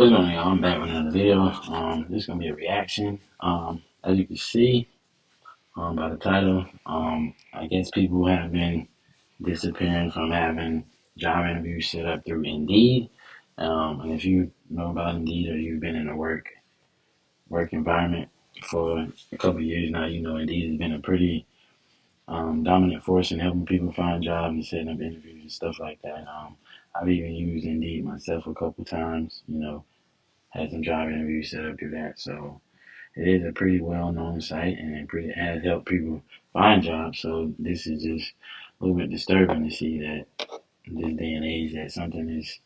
What's going on, y'all? I'm back with another video. This is gonna be a reaction. As you can see, by the title, I guess people have been disappearing from having job interviews set up through Indeed. And if you know about Indeed or you've been in a work environment for a couple of years now, you know Indeed has been a pretty dominant force in helping people find jobs and setting up interviews and stuff like that. I've even used Indeed myself a couple times. Had some job interviews set up through that. So it is a pretty well known site and it has helped people find jobs. So this is just a little bit disturbing to see that in this day and age that something is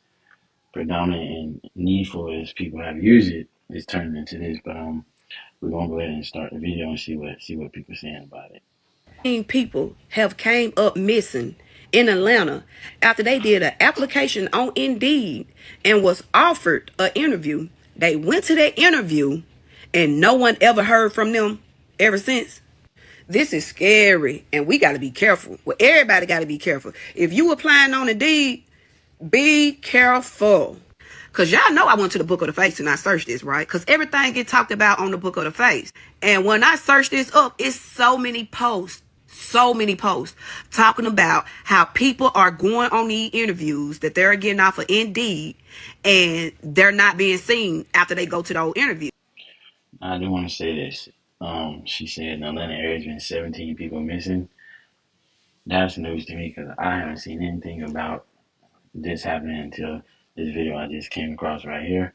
predominant and needful as people have used it is turning into this. But we're gonna go ahead and start the video and see what people are saying about it. People have came up missing in Atlanta after they did an application on Indeed and was offered an interview. They went to that interview and no one ever heard from them ever since. This is scary and we got to be careful. Well, everybody got to be careful. If you applying on Indeed, be careful. Cause y'all know I went to the Book of the Face and I searched this, right? Cause everything get talked about on the Book of the Face. And when I searched this up, it's so many posts talking about how people are going on these interviews that they're getting off of Indeed and they're not being seen after they go to those interviews. I do want to say this. She said in the Atlanta area has been 17 people missing. That's news to me because I haven't seen anything about this happening until this video I just came across right here.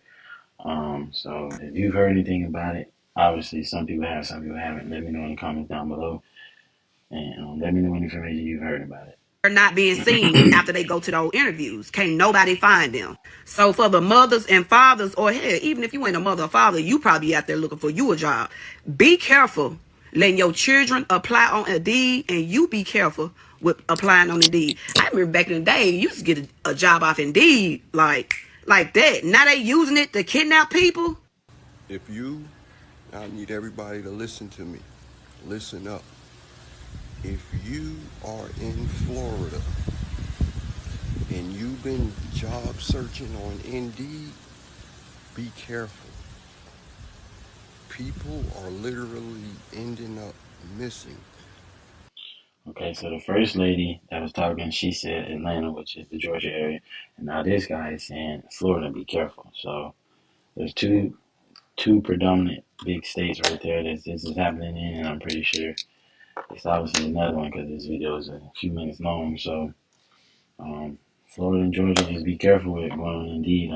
So if you've heard anything about it, obviously some people have, some people haven't. Let me know in the comments down below, and let me know any information you've heard about it. They're not being seen after they go to those interviews. Can't nobody find them. So for the mothers and fathers, or hell, even if you ain't a mother or father, you probably out there looking for you a job. Be careful letting your children apply on Indeed, and you be careful with applying on Indeed. I remember back in the day, you used to get a job off Indeed like that. Now they using it to kidnap people. I need everybody to listen to me. Listen up. If you are in Florida and you've been job searching on Indeed, be careful. People are literally ending up missing. Okay, so the first lady that was talking, she said Atlanta, which is the Georgia area, and now this guy is saying Florida. Be careful. So there's two predominant big states right there that this is happening in, and I'm pretty sure it's obviously another one because this video is a few minutes long. So Florida and Georgia, just be careful with going on Indeed.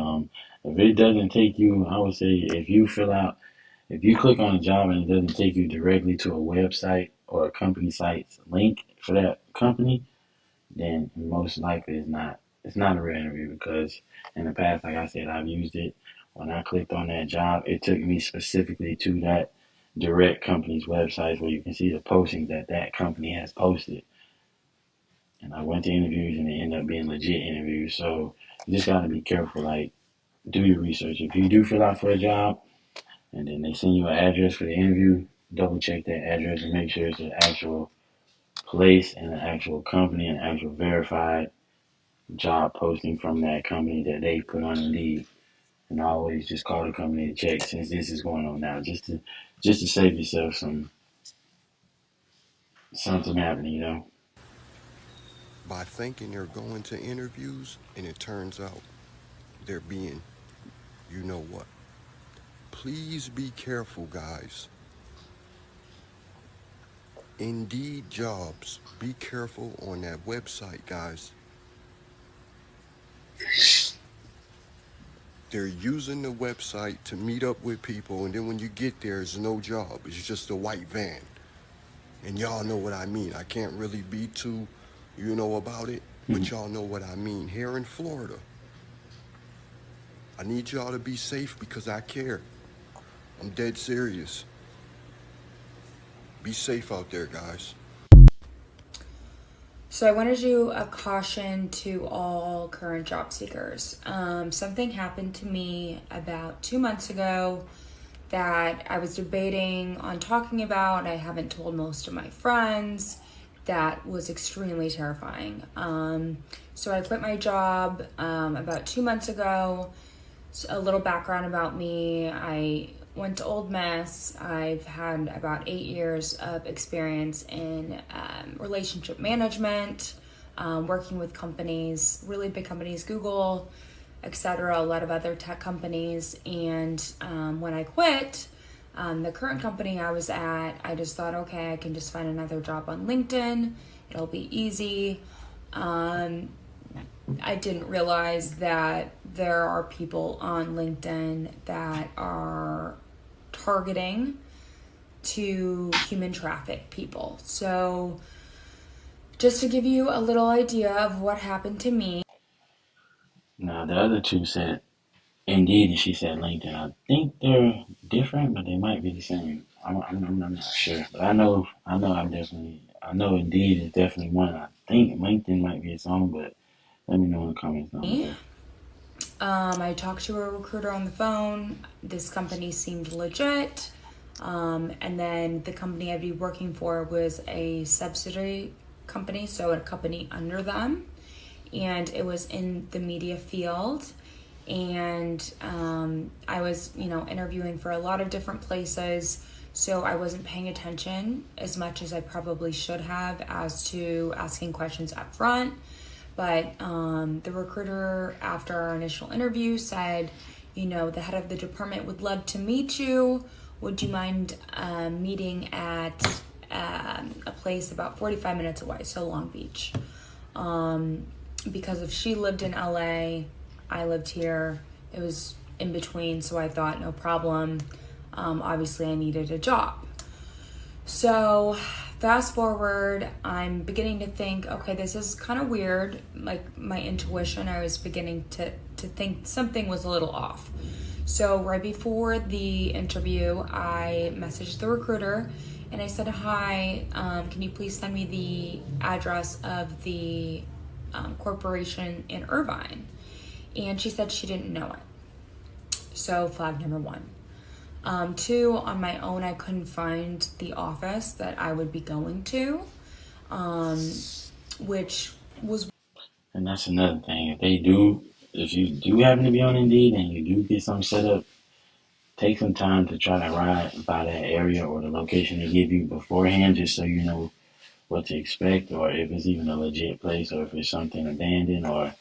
If it doesn't take you, I would say if you click on a job and it doesn't take you directly to a website or a company site's link for that company, then most likely it's not a real interview because in the past, like I said, I've used it. When I clicked on that job, it took me specifically to that direct company's website where you can see the postings that company has posted. And I went to interviews and they end up being legit interviews. So you just gotta be careful. Like, do your research. If you do fill out for a job and then they send you an address for the interview, double check that address and make sure it's an actual place and an actual company and actual verified job posting from that company that they put on Indeed. And always just call the company to check since this is going on now, just to save yourself something happening. By thinking they're going to interviews and it turns out they're being, you know what. Please be careful, guys. Indeed jobs. Be careful on that website, guys. They're using the website to meet up with people, and then when you get there, it's no job. It's just a white van. And y'all know what I mean. I can't really be too, about it, but y'all know what I mean. Here in Florida, I need y'all to be safe because I care. I'm dead serious. Be safe out there, guys. So I want to do a caution to all current job seekers. Something happened to me about 2 months ago that I was debating on talking about. I haven't told most of my friends. That was extremely terrifying. So I quit my job about 2 months ago. So a little background about me: I went to Old Miss. I've had about 8 years of experience in relationship management, working with companies, really big companies, Google, etc., a lot of other tech companies. And when I quit the current company I was at, I just thought, okay, I can just find another job on LinkedIn. It'll be easy. I didn't realize that there are people on LinkedIn that are targeting to human traffic people. So, just to give you a little idea of what happened to me. Now the other two said Indeed, and she said LinkedIn. I think they're different, but they might be the same. I'm not sure, but I know Indeed is definitely one. I think LinkedIn might be its own, but let me know in the comments down below. I talked to a recruiter on the phone. This company seemed legit. And then the company I'd be working for was a subsidiary company, so a company under them. And it was in the media field. And I was, interviewing for a lot of different places. So I wasn't paying attention as much as I probably should have as to asking questions up front. But the recruiter, after our initial interview, said, the head of the department would love to meet you. Would you mind meeting at a place about 45 minutes away, so Long Beach? Because if she lived in LA, I lived here. It was in between, so I thought, no problem. Obviously, I needed a job. So fast forward, I'm beginning to think, okay, this is kind of weird. Like my intuition, I was beginning to think something was a little off. So right before the interview, I messaged the recruiter and I said, hi, can you please send me the address of the corporation in Irvine? And she said she didn't know it. So flag number one. Two, on my own, I couldn't find the office that I would be going to, which was. And that's another thing. If you do happen to be on Indeed and you do get something set up, take some time to try to ride by that area or the location they give you beforehand, just so you know what to expect, or if it's even a legit place, or if it's something abandoned, or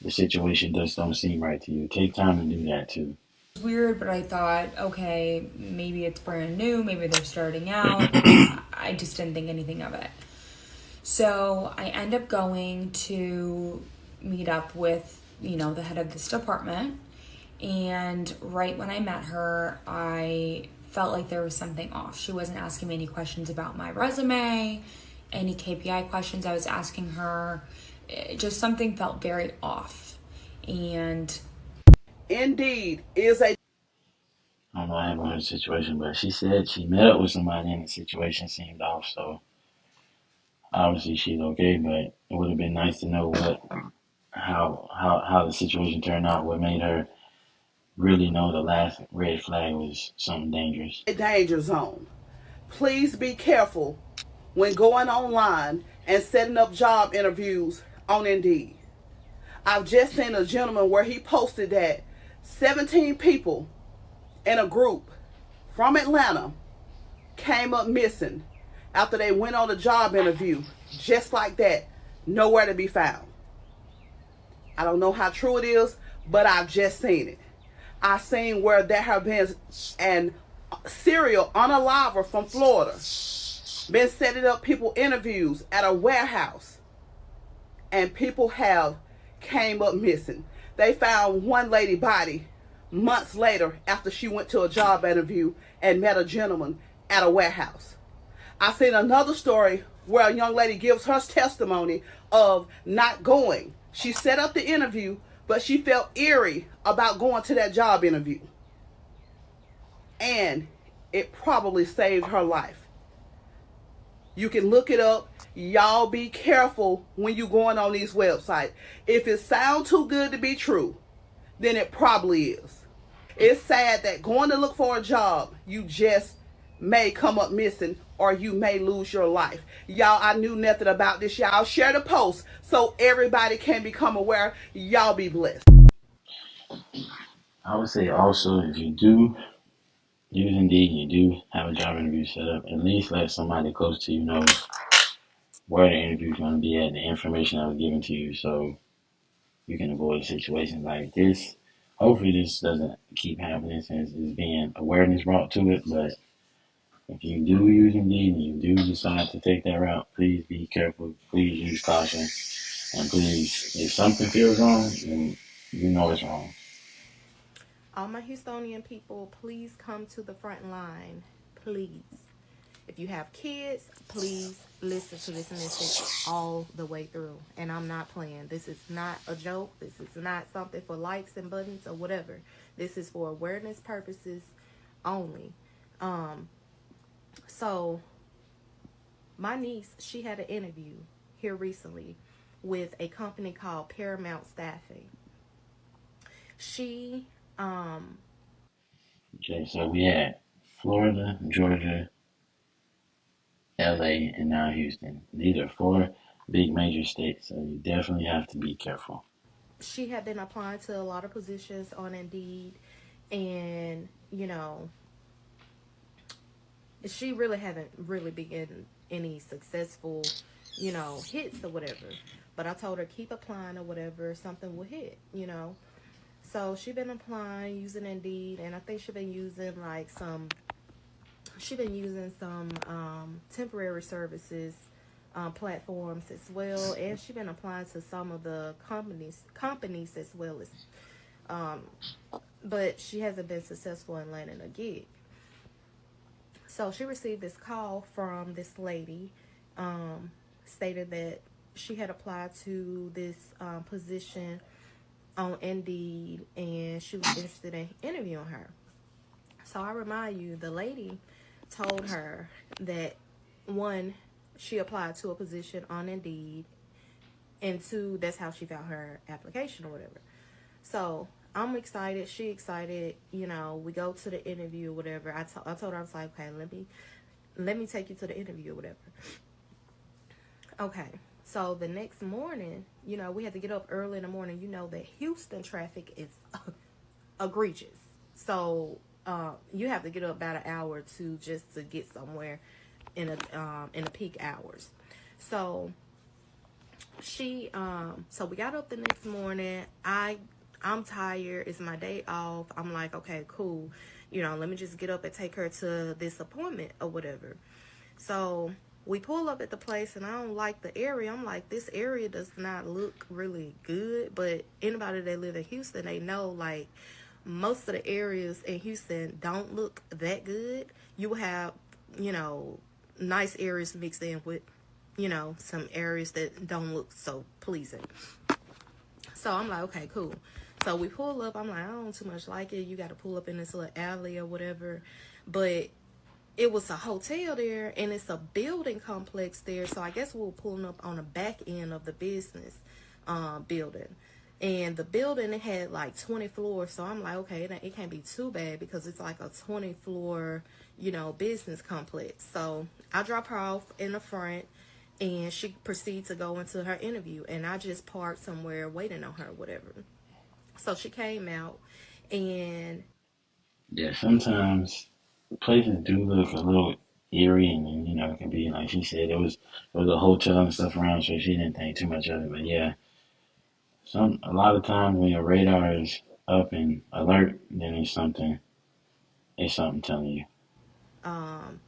the situation just don't seem right to you. Take time to do that too. Weird, but I thought, okay, maybe it's brand new, maybe they're starting out. I just didn't think anything of it. So I end up going to meet up with, the head of this department. And right when I met her, I felt like there was something off. She wasn't asking me any questions about my resume, any KPI questions I was asking her. Just something felt very off. And Indeed is a. I don't know what happened with her situation, but she said she met up with somebody and the situation seemed off. So obviously she's okay, but it would have been nice to know how the situation turned out. What made her really know the last red flag was something dangerous. Danger zone. Please be careful when going online and setting up job interviews on Indeed. I've just seen a gentleman where he posted that 17 people in a group from Atlanta came up missing after they went on a job interview, just like that, nowhere to be found. I don't know how true it is, but I've just seen it. I've seen where there have been an serial unaliver from Florida been setting up people interviews at a warehouse, and people have came up missing. They found one lady body months later after she went to a job interview and met a gentleman at a warehouse. I seen another story where a young lady gives her testimony of not going. She set up the interview, but she felt eerie about going to that job interview. And it probably saved her life. You can look it up. Y'all be careful when you going on these websites. If it sounds too good to be true, then it probably is. It's sad that going to look for a job, you just may come up missing or you may lose your life. Y'all, I knew nothing about this. Y'all share the post so everybody can become aware. Y'all be blessed. I would say also, if you do use Indeed, you do have a job interview set up, at least let somebody close to you know where the interview is going to be at, the information that was given to you, so you can avoid situations like this. Hopefully, this doesn't keep happening since there's being awareness brought to it. But if you do use Indeed and you do decide to take that route, please be careful. Please use caution. And please, if something feels wrong, then you know it's wrong. All my Houstonian people, please come to the front line. Please. If you have kids, please listen to this message all the way through. And I'm not playing. This is not a joke. This is not something for likes and buttons or whatever. This is for awareness purposes only. Um, so my niece, she had an interview here recently with a company called Paramount Staffing. She Okay, so we had Florida, Georgia, LA, and now Houston. These are four big major states, so you definitely have to be careful. she had been applying to a lot of positions on Indeed, and she really haven't really been getting any successful, hits or whatever. But I told her keep applying or whatever, something will hit. So she been applying using Indeed, and I think she been using some temporary services platforms as well, and she been applying to some of the companies as well as, um, but she hasn't been successful in landing a gig. So she received this call from this lady, um, stated that she had applied to this position on Indeed, and she was interested in interviewing her. So I remind you, the lady told her that, one, she applied to a position on Indeed, and two, that's how she found her application or whatever. So I'm excited. She excited. We go to the interview or whatever. I told her, I was like, okay, let me take you to the interview or whatever. Okay. So the next morning, we had to get up early in the morning. You know that Houston traffic is egregious. So you have to get up about an hour or two just to get somewhere in the peak hours. So so we got up the next morning. I'm tired. It's my day off. I'm like, okay, cool. Let me just get up and take her to this appointment or whatever. So we pull up at the place, and I don't like the area. I'm like, this area does not look really good. But anybody that live in Houston, they know, like, most of the areas in Houston don't look that good. You will have, you know, nice areas mixed in with, some areas that don't look so pleasing. So I'm like, okay, cool. So we pull up. I'm like, I don't too much like it. You got to pull up in this little alley or whatever. But it was a hotel there, and it's a building complex there. So I guess we were pulling up on the back end of the business building. And the building, it had like 20 floors. So I'm like, okay, it can't be too bad because it's like a 20 floor, business complex. So I drop her off in the front, and she proceeds to go into her interview. And I just parked somewhere waiting on her, whatever. So she came out, and Yeah, sometimes places do look a little eerie, and it can be like she said, it was a hotel and stuff around, so she didn't think too much of it. But yeah, a lot of times when your radar is up and alert, then it's something telling you.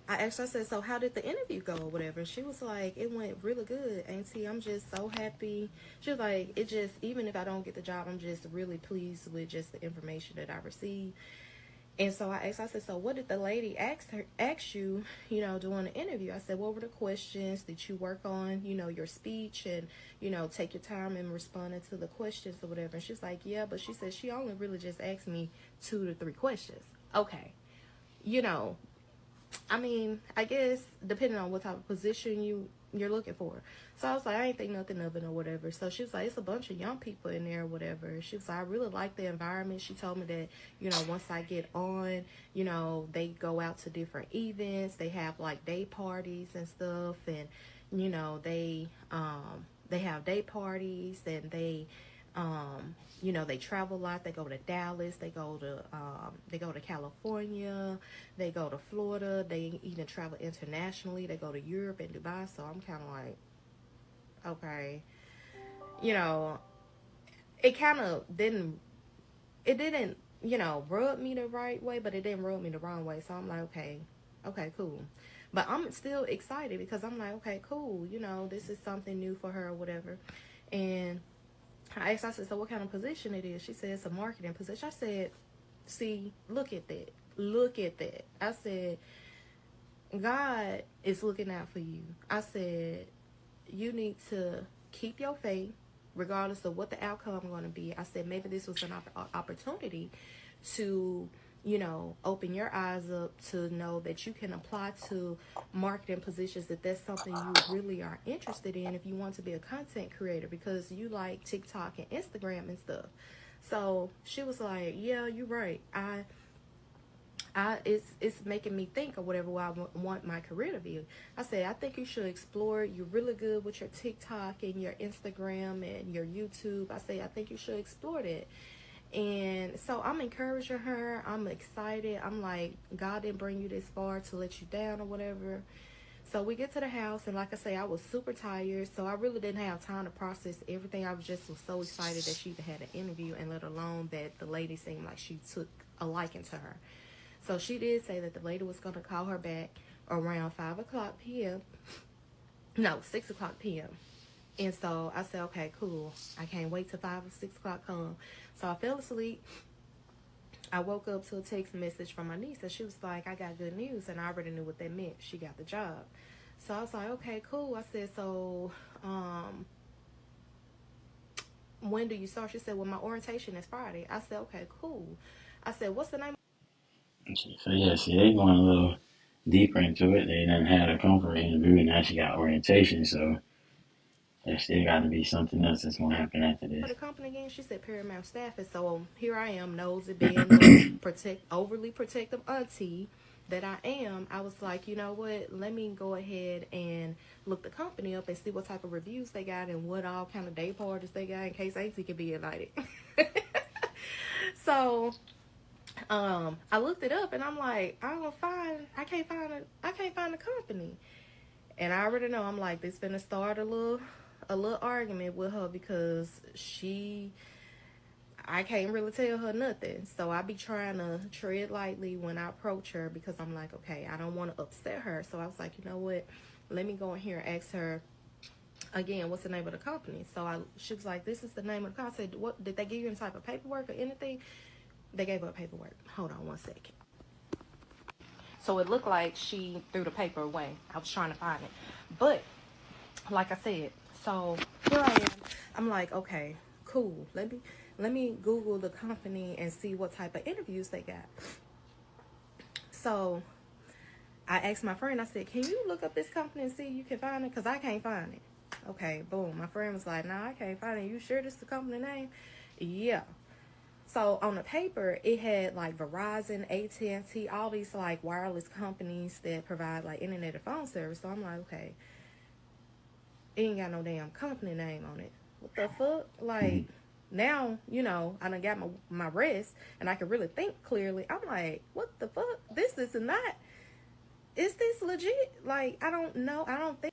I asked her, I said, so how did the interview go or whatever? And she was like, it went really good, auntie. I'm just so happy. She was like, it just, even if I don't get the job, I'm just really pleased with just the information that I received. And so I asked, I said, so what did the lady ask you, during the interview? I said, what were the questions? Did you work on, your speech and, take your time in responding to the questions or whatever? And she's like, yeah, but she said she only really just asked me 2 to 3 questions. Okay. You know, I mean, I guess depending on what type of position you're looking for. So I was like, I ain't think nothing of it or whatever. So she was like, it's a bunch of young people in there or whatever. She was like, I really like the environment. She told me that, once I get on, they go out to different events. They have like day parties and stuff, and they have day parties, and they They travel a lot. They go to Dallas. They go to California. They go to Florida. They even travel internationally. They go to Europe and Dubai. So I'm kind of like, okay, you know, it kind of didn't. It didn't, rub me the right way, but it didn't rub me the wrong way. So I'm like, okay, cool. But I'm still excited because I'm like, okay, cool. This is something new for her or whatever. And I said, so what kind of position it is? She said, it's a marketing position. I said, see, look at that. Look at that. I said, God is looking out for you. I said, you need to keep your faith regardless of what the outcome going to be. I said, maybe this was an opportunity to, open your eyes up to know that you can apply to marketing positions, that that's something you really are interested in if you want to be a content creator, because you like TikTok and Instagram and stuff. So she was like, yeah, you're right. It's making me think or whatever what I want my career to be. I said, I think you should explore it. You're really good with your TikTok and your Instagram and your YouTube. I say, I think you should explore that. And so I'm encouraging her. I'm excited. I'm like, God didn't bring you this far to let you down or whatever. So we get to the house, and like I say, I was super tired, so I really didn't have time to process everything. I was so excited that she even had an interview, and let alone that the lady seemed like she took a liking to her. So she did say that the lady was going to call her back around 5 o'clock p.m. No, 6 o'clock p.m. And so I said, okay, cool. I can't wait till 5 or 6 o'clock come. So I fell asleep. I woke up to a text message from my niece, and she was like, I got good news. And I already knew what that meant. She got the job. So I was like, okay, cool. I said, so when do you start? She said, well, my orientation is Friday. I said, okay, cool. I said, what's the name? Okay, so yeah, see, they going a little deeper into it. They done had a comfort interview and now she got orientation, so there still got to be something else that's going to happen after For this. the company again? She said Paramount Staff. And so here I am, nosy, being the overly protective auntie that I am. I was like, you know what? Let me go ahead and look the company up and see what type of reviews they got and what all kind of day parties they got in case AC could be invited. So I looked it up and I'm like, I can't find a company. And I already know, I'm like, this finna start a little argument with her because I can't really tell her nothing. So I be trying to tread lightly when I approach her because I'm like, okay, I don't want to upset her. So I was like, you know what? Let me go in here and ask her again, what's the name of the company? So she was like, this is the name of the company. I said, what, did they give you any type of paperwork or anything? They gave her paperwork. Hold on one second. So it looked like she threw the paper away. I was trying to find it. But like I said, so here I am. I'm like, okay, cool. Let me Google the company and see what type of interviews they got. So I asked my friend, I said, can you look up this company and see if you can find it? Because I can't find it. Okay, boom. My friend was like, no, I can't find it. You sure this is the company name? Yeah. So on the paper, it had like Verizon, AT&T, all these like wireless companies that provide like internet and phone service. So I'm like, okay, it ain't got no damn company name on it. What the fuck? Like, now, I done got my rest and I can really think clearly. I'm like, what the fuck? This is not, is this legit? Like, I don't know. I don't think.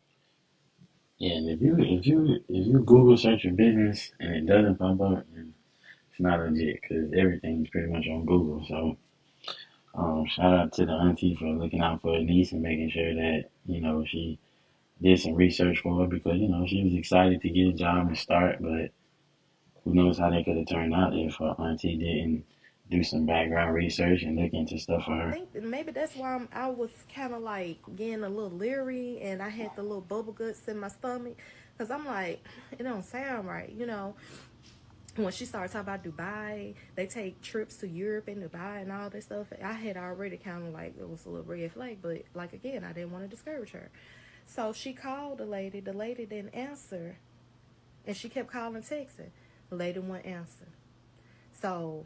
Yeah, and if you Google search your business and it doesn't pop up, then it's not legit because everything's pretty much on Google. So shout out to the auntie for looking out for her niece and making sure that she did some research for her because she was excited to get a job and start, but who knows how they could have turned out if her auntie didn't do some background research and look into stuff for her. Think that maybe that's why I was kind of like getting a little leery and I had the little bubble guts in my stomach because I'm like, it don't sound right, when she started talking about Dubai, they take trips to Europe and Dubai and all this stuff. I had already kind of like, it was a little red flag, but like again, I didn't want to discourage her. So she called the lady. The lady didn't answer, and she kept calling, texting. The lady wouldn't answer. So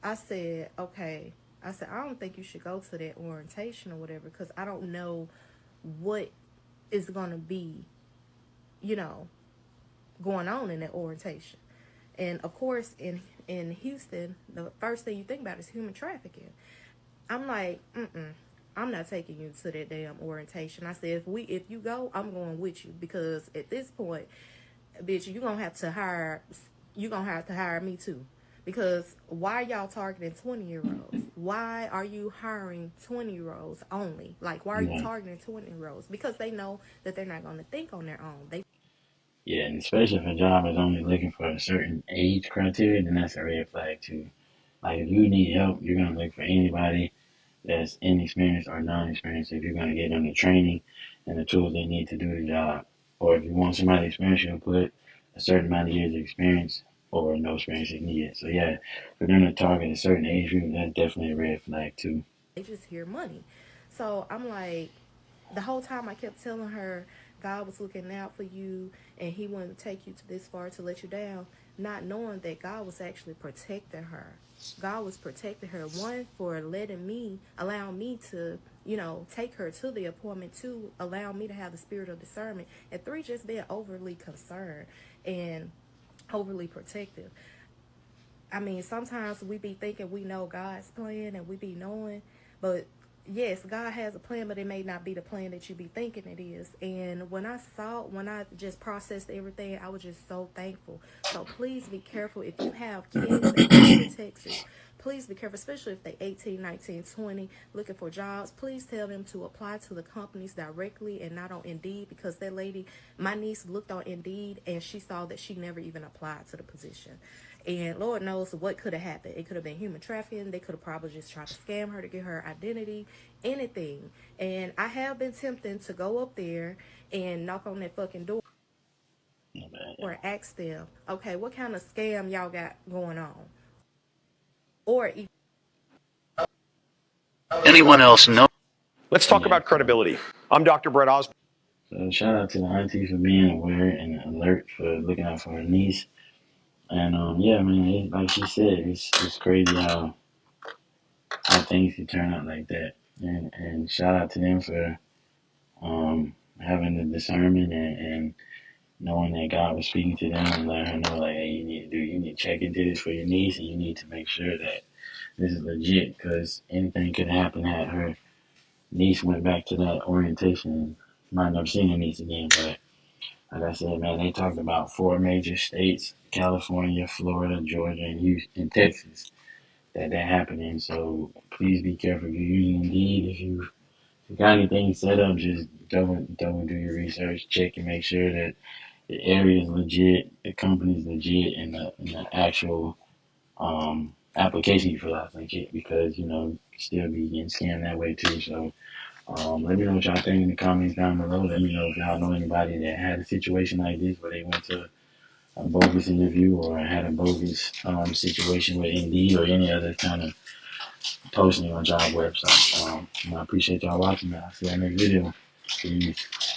I said, okay. I said, I don't think you should go to that orientation or whatever because I don't know what is going to be, you know, going on in that orientation. And of course, in Houston, the first thing you think about is human trafficking. I'm like, I'm not taking you to that damn orientation. I said, if you go, I'm going with you, because at this point, bitch, you gonna have to hire me too. Because why y'all targeting 20-year-olds? Why are you hiring 20-year-olds only? Like, why are you Yeah, targeting 20-year-olds? Because they know that they're not going to think on their own. yeah, and especially if a job is only looking for a certain age criteria, then that's a red flag too. Like if you need help, you're gonna look for anybody that's inexperienced or non-experienced if you're gonna get them the training and the tools they need to do the job. Or if you want somebody experienced, you'll put a certain amount of years of experience or no experience is needed. So yeah, for them to target a certain age group, that's definitely a red flag too. They just hear money. So I'm like, the whole time I kept telling her God was looking out for you and he wouldn't take you to this far to let you down, not knowing that God was actually protecting her. God was protecting her, one, for allowing me to, take her to the appointment, two, allow me to have the spirit of discernment, and three, just being overly concerned and overly protective. I mean, sometimes we be thinking we know God's plan and we be knowing, but yes, God has a plan, but it may not be the plan that you be thinking it is. And when I just processed everything, I was just so thankful. So please be careful if you have kids in Houston, Texas. Please be careful, especially if they 18, 19, 20, looking for jobs. Please tell them to apply to the companies directly and not on Indeed, because that lady, my niece, looked on Indeed and she saw that she never even applied to the position. And Lord knows what could have happened. It could have been human trafficking. They could have probably just tried to scam her to get her identity, anything. And I have been tempted to go up there and knock on that fucking door or ask them, okay, what kind of scam y'all got going on? Or Anyone else know? Let's talk Yeah. about credibility. I'm Dr. Brett Osborne. So shout out to the auntie for being aware and alert for looking out for her niece. And yeah, man, like she said, it's crazy how things can turn out like that. And shout out to them for having the discernment and knowing that God was speaking to them and letting her know, like, hey, you need to check into this for your niece, and you need to make sure that this is legit, because anything could happen. Had her niece went back to that orientation, and might never seen her niece again. But like I said, man, they talked about 4 major states: California, Florida, Georgia, and Houston, and Texas. That happening. So please be careful if you're using Indeed. If you got anything set up, just double do your research, check and make sure that the area is legit, the company is legit, and the actual application you fill out is legit, because you still be getting scammed that way too. So let me know what y'all think in the comments down below. Let me know if y'all know anybody that had a situation like this where they went to a bogus interview or had a bogus situation with Indeed or any other kind of posting on job websites. I appreciate y'all watching. I'll see you in the next video. Peace.